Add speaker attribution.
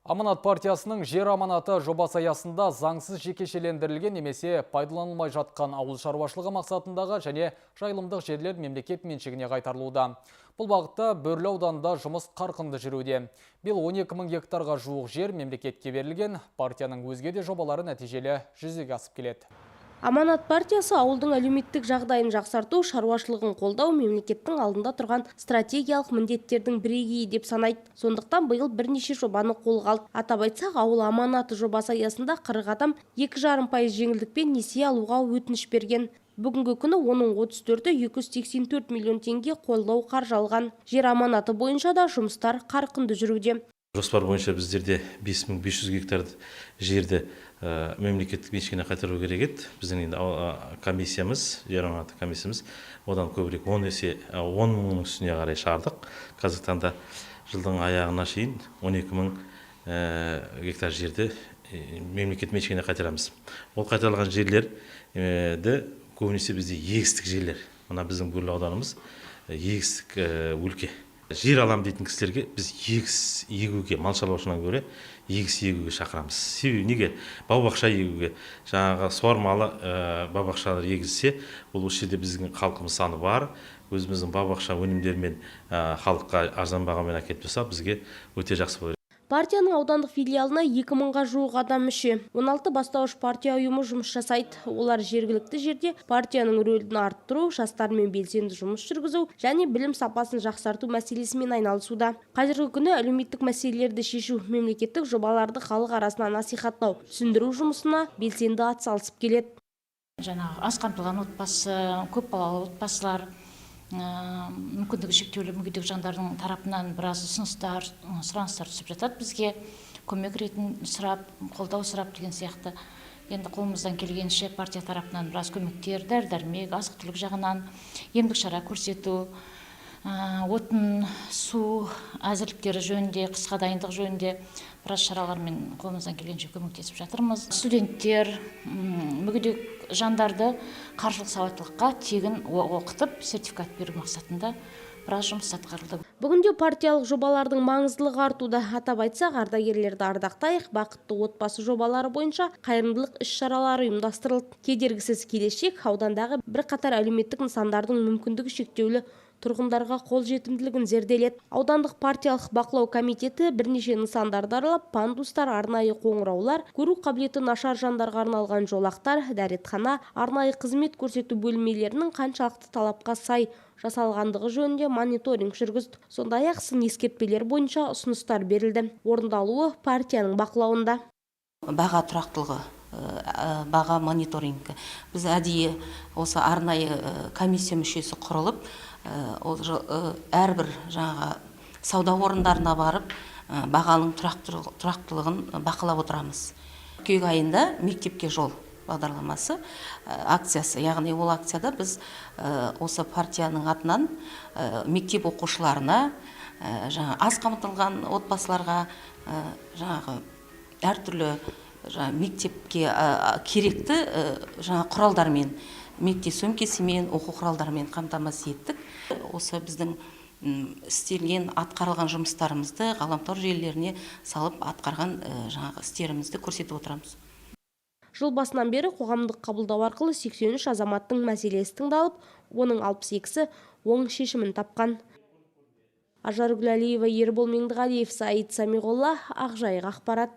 Speaker 1: Аманат партиясының жер аманаты жобасы аясында заңсыз жекешелендірілген немесе пайдаланылмай жатқан ауыл шаруашылығы мақсатындағы және жайылымдық жерлер мемлекет меншігіне қайтарылуда. Бұл бағытта Бөрлі ауданында жұмыс қарқынды жүруде. Биыл 12 мың гектарға жуық жер мемлекетке берілген, партияның өзге де жобалары нәтижелі жүзеге асып келеді.
Speaker 2: Аманат партиясы ауылдың әлеуметтік жағдайын жақсарту, шаруашылығын қолдау мемлекеттің алдында тұрған стратегиялық міндеттердің бірегейі деп санайды. Сондықтан биыл бірнеше жобаны қолға алды. Атап айтсақ, ауыл аманаты жобасы аясында 40 адам 2,5% жеңілдікпен несие алуға өтініш берген. Бүгінгі күні оның 34-і 284 миллион теңге қолдау қаржы алған. Жер аманаты бойынша да жұмыстар қарқынды жүруде.
Speaker 3: Жоспар бойынша біздерде 5500 гектар жерді мемлекеттік меншігіне қайтару керек еді. Біздің енді комиссиямыз, жер аманаты комиссиямыз одан көбірек 10 мыңның үстіне қарай шығардық. Қазіргі таңда жылдың аяғына шейін 12 мың гектар жерді мемлекет меншігіне қайтарамыз. Ол қайтарылған жерлерді көбінесе бізде егістік жерлер. Мына біздің Бөрлі ауданымыз егістік өлке. Жер алам дейтін кісілерге біз егіс егуге, мал шаруашылығынан гөрі егіс егуге шақырамыз. Себебі неге? Бау-бақша егуге, жаңағы суармалы бау-бақшалар егілсе, ол осы жерде біздің халқымыз саны бар. Өзіміздің бау-бақша өнімдерімен халыққа арзан бағамен әкеліп тұрса, бізге өте жақсы болады.
Speaker 2: Партияның аудандық филиалына 2 мыңға жуық адам мүше. 16 бастауыш партия ұйымы жұмыс жасайды. Олар жергілікті жерде партияның рөлін арттыру, жастармен белсенді жұмыс жүргізу және білім сапасын жақсарту мәселесімен айналысуда. Қазіргі күні әлеуметтік мәселелерді шешу, мемлекеттік жобаларды халық арасына насихаттау, түсіндіру жұмысына белсенді атсалысып келеді.
Speaker 4: Жаңағы аз қамтылған отбасы, көп балалы отбасылар, мүмкіндігі шектеулі мүгедек жандардың тарапынан біраз ұсыныстар, сұраныстар түсіп жатады бізге. Көмек ретін сұрап, қолдау сұрап деген сияқты. Енді қолымыздан келгенше партия тарапынан біраз көмектер, дәрі-дәрмек, азық-түлік жағынан, емдік шара көрсету, отын, су әзірліктері жөнінде, қысқа дайындық жөнінде біраз шаралармен қолымыздан келгенше көмектесіп жатырмыз. Студенттер, мүгедек жандарды қаржылық сауаттылыққа тегін оқытып, сертификат беру мақсатында біраз жұмыс атқарылды.
Speaker 2: Бүгінде партиялық жобалардың маңыздылығы артуда. Атап айтсақ, ардагерлерді ардақтайық, бақытты отбасы жобалары бойынша қайырымдылық іс-шаралары ұйымдастырылды. Кедергісіз келешек аудандағы бірқатар әлеуметтік нысандардың мүмкіндігі шектеулі тұрғындарға қол жетімділігін зерделеді. Аудандық партиялық бақылау комитеті бірнеше нысандарды аралап, пандустар, арнайы қоңыраулар, көру қабілеті нашар жандарға арналған жолақтар, дәретхана, арнайы қызмет көрсету бөлмелерінің қаншалықты талапқа сай жасалғандығы жөнінде мониторинг жүргізді. Сондай-ақ сын ескертпелер бойынша ұсыныстар берілді. Орындалуы партияның бақылауында.
Speaker 5: Баға тұрақтылығы, баға мониторингі. Біз әдейі осы арнайы комиссия мүшесі құрылып, әрбір жаңағы сауда орындарына барып, бағаның тұрақтылығын бақылап отырамыз. Қыркүйек айында мектепке жол бағдарламасы акциясы, яғни ол акцияда біз осы партияның атынан мектеп оқушыларына, аз қамтылған отбасыларға жаңағы әртүрлі мектепке керекті құралдармен, мектеп сөмкесімен, оқу құралдарымен қамтамасыз еттік. Осы біздің істелген, атқарылған жұмыстарымызды ғаламтор желілеріне салып атқарған істерімізді көрсетіп отырамыз.
Speaker 2: Жыл басынан бері қоғамдық қабылдау арқылы 83 азаматтың мәселесі тыңдалып, оның 62-сі оң шешімін тапқан. Ажаргүл Әлиева, Ербол Меңдіғалиев, Саид Самиғолла, Ақжайық ақпарат.